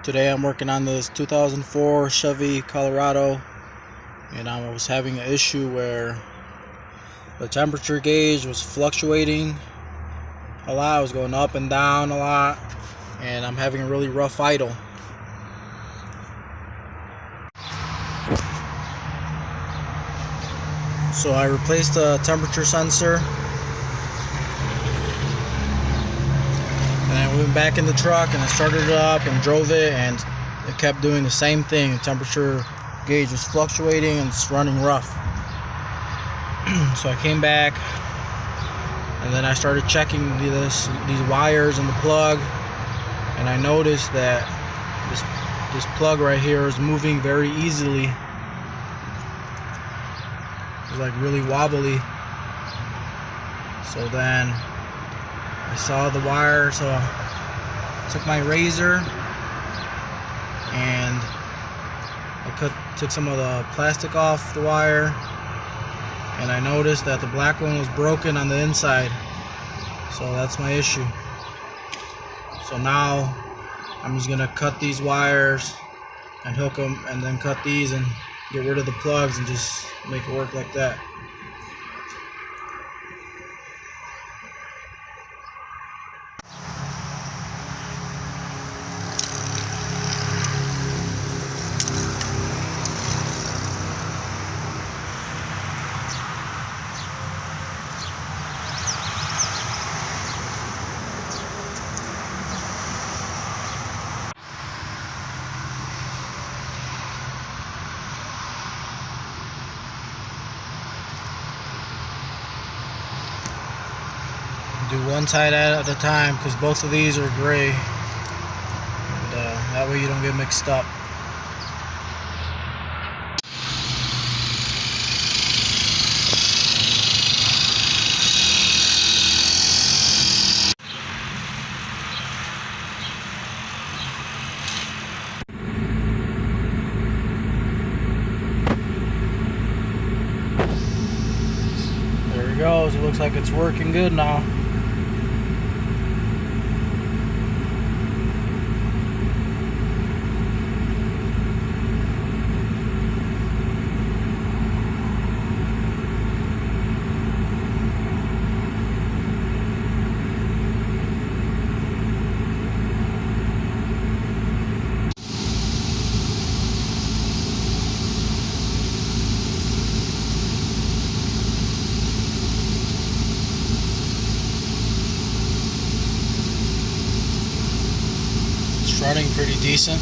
Today I'm working on this 2004 Chevy Colorado, and I was having an issue where the temperature gauge was fluctuating a lot. It was going up and down a lot, and I'm having a really rough idle. So I replaced the temperature sensor, and I went back in the truck and I started it up and drove it, and it kept doing the same thing. The temperature gauge was fluctuating and it's running rough. So I came back and then I started checking these wires and the plug, and I noticed that this plug right here is moving very easily. It's like really wobbly. So then I saw the wire, so I took my razor and I took some of the plastic off the wire, and I noticed that the black one was broken on the inside. So that's my issue. So now I'm just gonna cut these wires and hook them, and then cut these and get rid of the plugs and just make it work like that. Do one side at a time, because both of these are gray, and that way you don't get mixed up. There it goes. It looks like it's working good now. Running pretty decent.